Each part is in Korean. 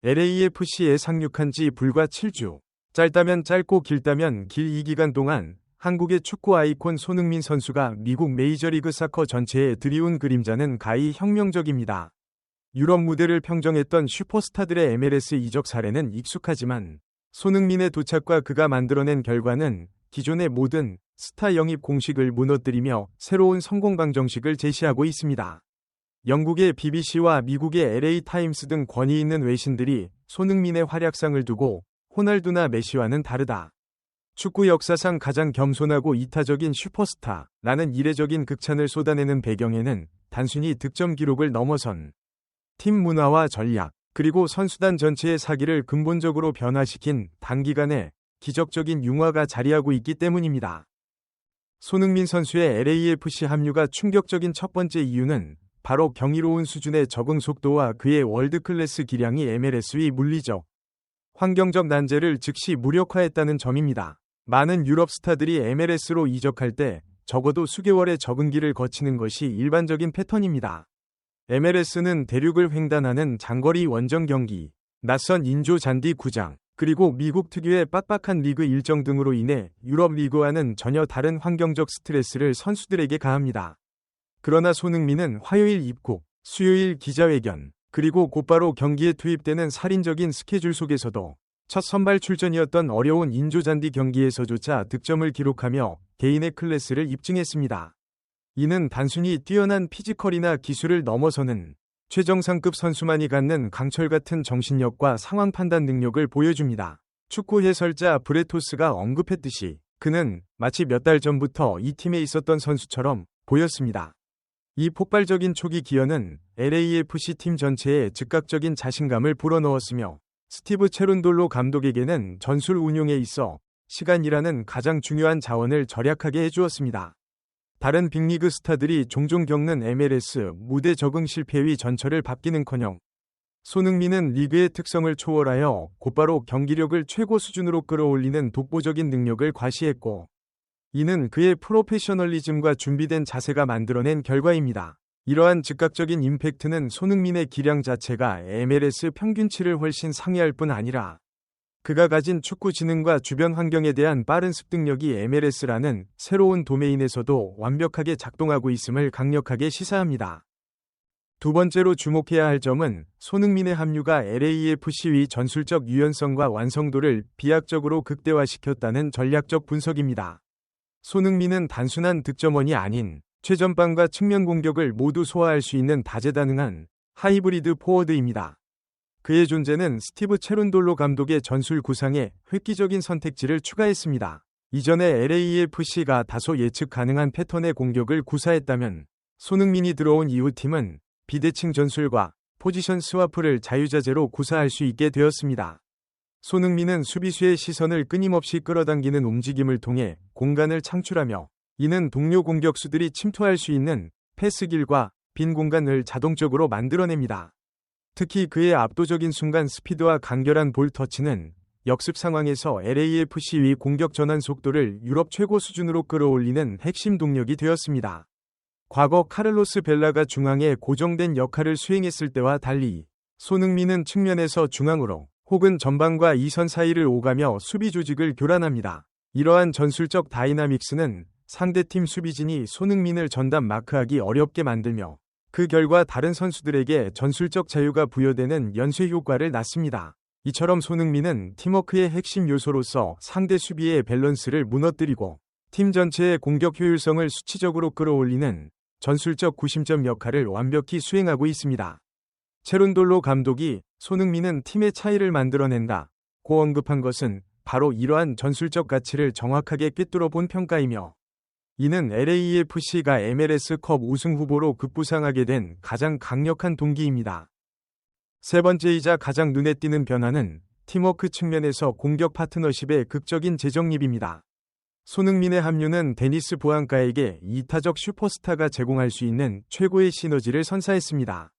LAFC에 상륙한 지 불과 7주. 짧다면 짧고 길다면 길 이 기간 동안 한국의 축구 아이콘 손흥민 선수가 미국 메이저리그 사커 전체에 들이운 그림자는 가히 혁명적입니다. 유럽 무대를 평정했던 슈퍼스타들의 MLS 이적 사례는 익숙하지만 손흥민의 도착과 그가 만들어낸 결과는 기존의 모든 스타 영입 공식을 무너뜨리며 새로운 성공 방정식을 제시하고 있습니다. 영국의 BBC와 미국의 LA타임스 등 권위 있는 외신들이 손흥민의 활약상을 두고 호날두나 메시와는 다르다. 축구 역사상 가장 겸손하고 이타적인 슈퍼스타라는 이례적인 극찬을 쏟아내는 배경에는 단순히 득점 기록을 넘어선 팀 문화와 전략, 그리고 선수단 전체의 사기를 근본적으로 변화시킨 단기간에 기적적인 융화가 자리하고 있기 때문입니다. 손흥민 선수의 LAFC 합류가 충격적인 첫 번째 이유는 바로 경이로운 수준의 적응 속도와 그의 월드클래스 기량이 MLS 위 물리적, 환경적 난제를 즉시 무력화했다는 점입니다. 많은 유럽 스타들이 MLS로 이적할 때 적어도 수개월의 적응기를 거치는 것이 일반적인 패턴입니다. MLS는 대륙을 횡단하는 장거리 원정 경기, 낯선 인조 잔디 구장, 그리고 미국 특유의 빡빡한 리그 일정 등으로 인해 유럽 리그와는 전혀 다른 환경적 스트레스를 선수들에게 가합니다. 그러나 손흥민은 화요일 입국, 수요일 기자회견, 그리고 곧바로 경기에 투입되는 살인적인 스케줄 속에서도 첫 선발 출전이었던 어려운 인조잔디 경기에서조차 득점을 기록하며 개인의 클래스를 입증했습니다. 이는 단순히 뛰어난 피지컬이나 기술을 넘어서는 최정상급 선수만이 갖는 강철 같은 정신력과 상황 판단 능력을 보여줍니다. 축구 해설자 브레토스가 언급했듯이 그는 마치 몇 달 전부터 이 팀에 있었던 선수처럼 보였습니다. 이 폭발적인 초기 기여는 LAFC 팀 전체에 즉각적인 자신감을 불어넣었으며 스티브 체룬돌로 감독에게는 전술 운용에 있어 시간이라는 가장 중요한 자원을 절약하게 해주었습니다. 다른 빅리그 스타들이 종종 겪는 MLS 무대 적응 실패의 전철을 밟기는커녕 손흥민은 리그의 특성을 초월하여 곧바로 경기력을 최고 수준으로 끌어올리는 독보적인 능력을 과시했고, 이는 그의 프로페셔널리즘과 준비된 자세가 만들어낸 결과입니다. 이러한 즉각적인 임팩트는 손흥민의 기량 자체가 MLS 평균치를 훨씬 상회할 뿐 아니라 그가 가진 축구 지능과 주변 환경에 대한 빠른 습득력이 MLS라는 새로운 도메인에서도 완벽하게 작동하고 있음을 강력하게 시사합니다. 두 번째로 주목해야 할 점은 손흥민의 합류가 LAFC의 전술적 유연성과 완성도를 비약적으로 극대화시켰다는 전략적 분석입니다. 손흥민은 단순한 득점원이 아닌 최전방과 측면 공격을 모두 소화할 수 있는 다재다능한 하이브리드 포워드입니다. 그의 존재는 스티브 체룬돌로 감독의 전술 구상에 획기적인 선택지를 추가했습니다. 이전에 LAFC가 다소 예측 가능한 패턴의 공격을 구사했다면 손흥민이 들어온 이후 팀은 비대칭 전술과 포지션 스와프를 자유자재로 구사할 수 있게 되었습니다. 손흥민은 수비수의 시선을 끊임없이 끌어당기는 움직임을 통해 공간을 창출하며, 이는 동료 공격수들이 침투할 수 있는 패스길과 빈 공간을 자동적으로 만들어냅니다. 특히 그의 압도적인 순간 스피드와 간결한 볼 터치는 역습 상황에서 LAFC의 공격 전환 속도를 유럽 최고 수준으로 끌어올리는 핵심 동력이 되었습니다. 과거 카를로스 벨라가 중앙에 고정된 역할을 수행했을 때와 달리 손흥민은 측면에서 중앙으로 혹은 전방과 2선 사이를 오가며 수비 조직을 교란합니다. 이러한 전술적 다이나믹스는 상대팀 수비진이 손흥민을 전담 마크하기 어렵게 만들며 그 결과 다른 선수들에게 전술적 자유가 부여되는 연쇄 효과를 낳습니다. 이처럼 손흥민은 팀워크의 핵심 요소로서 상대 수비의 밸런스를 무너뜨리고 팀 전체의 공격 효율성을 수치적으로 끌어올리는 전술적 구심점 역할을 완벽히 수행하고 있습니다. 체룬돌로 감독이 손흥민은 팀의 차이를 만들어낸다 고 언급한 것은 바로 이러한 전술적 가치를 정확하게 꿰뚫어 본 평가이며, 이는 LAFC가 MLS컵 우승 후보로 급부상하게 된 가장 강력한 동기입니다. 세 번째이자 가장 눈에 띄는 변화는 팀워크 측면에서 공격 파트너십의 극적인 재정립입니다. 손흥민의 합류는 데니스 부앙카에게 이타적 슈퍼스타가 제공할 수 있는 최고의 시너지를 선사했습니다.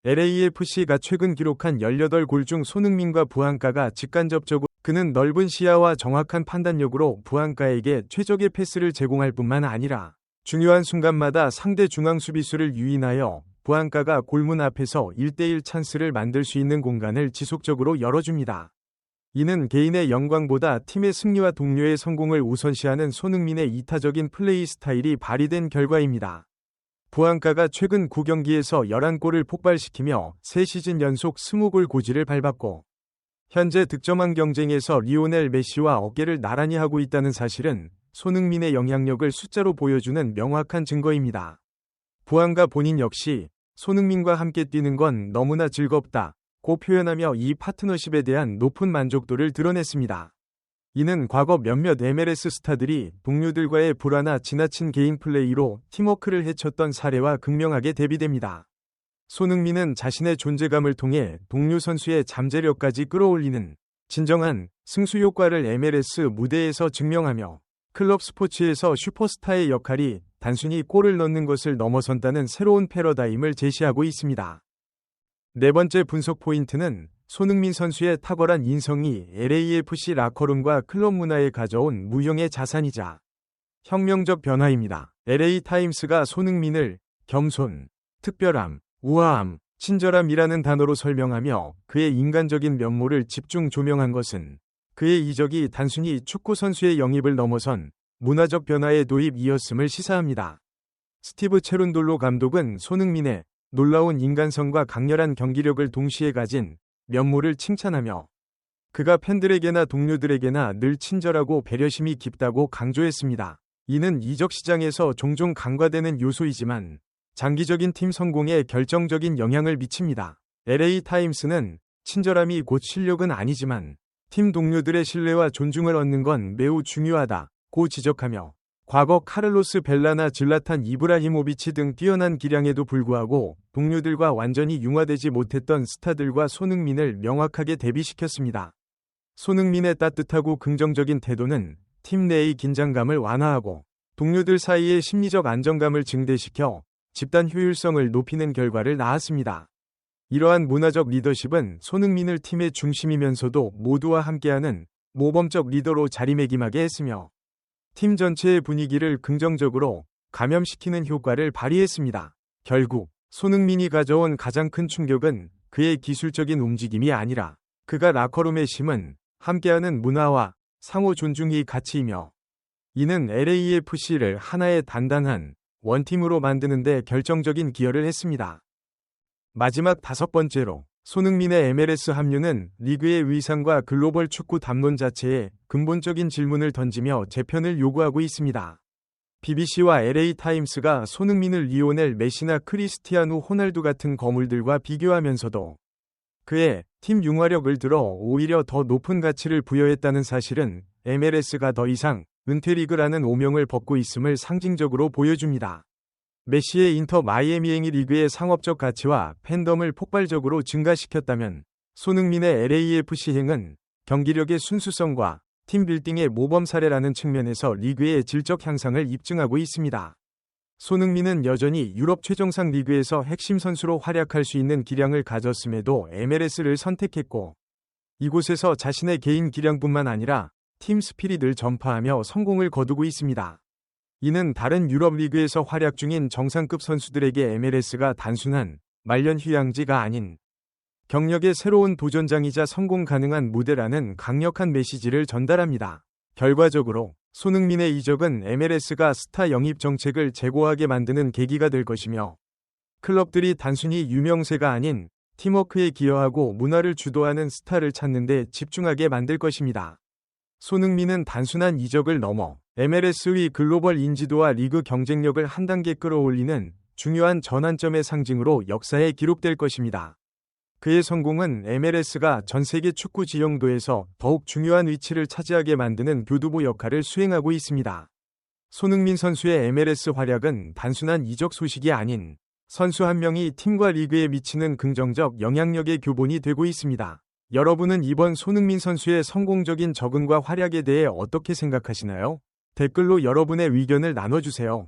LAFC가 최근 기록한 18골 중 손흥민과 부앙카가 직간접적으로, 그는 넓은 시야와 정확한 판단력으로 부앙카에게 최적의 패스를 제공할 뿐만 아니라 중요한 순간마다 상대 중앙 수비수를 유인하여 부안가가 골문 앞에서 1대1 찬스를 만들 수 있는 공간을 지속적으로 열어줍니다. 이는 개인의 영광보다 팀의 승리와 동료의 성공을 우선시하는 손흥민의 이타적인 플레이 스타일이 발휘된 결과입니다. 부안가가 최근 9경기에서 11골을 폭발시키며 3시즌 연속 20골 고지를 밟았고 현재 득점왕 경쟁에서 리오넬 메시와 어깨를 나란히 하고 있다는 사실은 손흥민의 영향력을 숫자로 보여주는 명확한 증거입니다. 부안가 본인 역시 손흥민과 함께 뛰는 건 너무나 즐겁다 고 표현하며 이 파트너십에 대한 높은 만족도를 드러냈습니다. 이는 과거 몇몇 MLS 스타들이 동료들과의 불화나 지나친 개인 플레이로 팀워크를 해쳤던 사례와 극명하게 대비됩니다. 손흥민은 자신의 존재감을 통해 동료 선수의 잠재력까지 끌어올리는 진정한 승수 효과를 MLS 무대에서 증명하며 클럽 스포츠에서 슈퍼스타의 역할이 단순히 골을 넣는 것을 넘어선다는 새로운 패러다임을 제시하고 있습니다. 네 번째 분석 포인트는 손흥민 선수의 탁월한 인성이 LAFC 라커룸과 클럽 문화에 가져온 무형의 자산이자 혁명적 변화입니다. LA타임스가 손흥민을 겸손, 특별함, 우아함, 친절함이라는 단어로 설명하며 그의 인간적인 면모를 집중 조명한 것은 그의 이적이 단순히 축구 선수의 영입을 넘어선 문화적 변화의 도입이었음을 시사합니다. 스티브 체룬돌로 감독은 손흥민의 놀라운 인간성과 강렬한 경기력을 동시에 가진 면모를 칭찬하며 그가 팬들에게나 동료들에게나 늘 친절하고 배려심이 깊다고 강조했습니다. 이는 이적 시장에서 종종 간과되는 요소이지만 장기적인 팀 성공에 결정적인 영향을 미칩니다. LA타임스는 친절함이 곧 실력은 아니지만 팀 동료들의 신뢰와 존중을 얻는 건 매우 중요하다고 지적하며 과거 카를로스 벨라나 질라탄 이브라히모비치 등 뛰어난 기량에도 불구하고 동료들과 완전히 융화되지 못했던 스타들과 손흥민을 명확하게 대비시켰습니다. 손흥민의 따뜻하고 긍정적인 태도는 팀 내의 긴장감을 완화하고 동료들 사이의 심리적 안정감을 증대시켜 집단 효율성을 높이는 결과를 낳았습니다. 이러한 문화적 리더십은 손흥민을 팀의 중심이면서도 모두와 함께하는 모범적 리더로 자리매김하게 했으며 팀 전체의 분위기를 긍정적으로 감염시키는 효과를 발휘했습니다. 결국 손흥민이 가져온 가장 큰 충격은 그의 기술적인 움직임이 아니라 그가 라커룸에 심은 함께하는 문화와 상호 존중의 가치이며 이는 LAFC를 하나의 단단한 원팀으로 만드는 데 결정적인 기여를 했습니다. 마지막 5번째로 손흥민의 MLS 합류는 리그의 위상과 글로벌 축구 담론 자체에 근본적인 질문을 던지며 재편을 요구하고 있습니다. BBC와 LA타임스가 손흥민을 리오넬 메시나 크리스티아누 호날두 같은 거물들과 비교하면서도 그의 팀 융화력을 들어 오히려 더 높은 가치를 부여했다는 사실은 MLS가 더 이상 은퇴리그라는 오명을 벗고 있음을 상징적으로 보여줍니다. 메시의 인터 마이애미행이 리그의 상업적 가치와 팬덤을 폭발적으로 증가시켰다면 손흥민의 LAFC행은 경기력의 순수성과 팀 빌딩의 모범 사례라는 측면에서 리그의 질적 향상을 입증하고 있습니다. 손흥민은 여전히 유럽 최정상 리그에서 핵심 선수로 활약할 수 있는 기량을 가졌음에도 MLS를 선택했고 이곳에서 자신의 개인 기량뿐만 아니라 팀 스피릿을 전파하며 성공을 거두고 있습니다. 이는 다른 유럽 리그에서 활약 중인 정상급 선수들에게 MLS가 단순한 말년 휴양지가 아닌 경력의 새로운 도전장이자 성공 가능한 무대라는 강력한 메시지를 전달합니다. 결과적으로 손흥민의 이적은 MLS가 스타 영입 정책을 재고하게 만드는 계기가 될 것이며 클럽들이 단순히 유명세가 아닌 팀워크에 기여하고 문화를 주도하는 스타를 찾는 데 집중하게 만들 것입니다. 손흥민은 단순한 이적을 넘어 MLS의 글로벌 인지도와 리그 경쟁력을 한 단계 끌어올리는 중요한 전환점의 상징으로 역사에 기록될 것입니다. 그의 성공은 MLS가 전 세계 축구 지형도에서 더욱 중요한 위치를 차지하게 만드는 교두보 역할을 수행하고 있습니다. 손흥민 선수의 MLS 활약은 단순한 이적 소식이 아닌 선수 한 명이 팀과 리그에 미치는 긍정적 영향력의 교본이 되고 있습니다. 여러분은 이번 손흥민 선수의 성공적인 적응과 활약에 대해 어떻게 생각하시나요? 댓글로 여러분의 의견을 나눠주세요.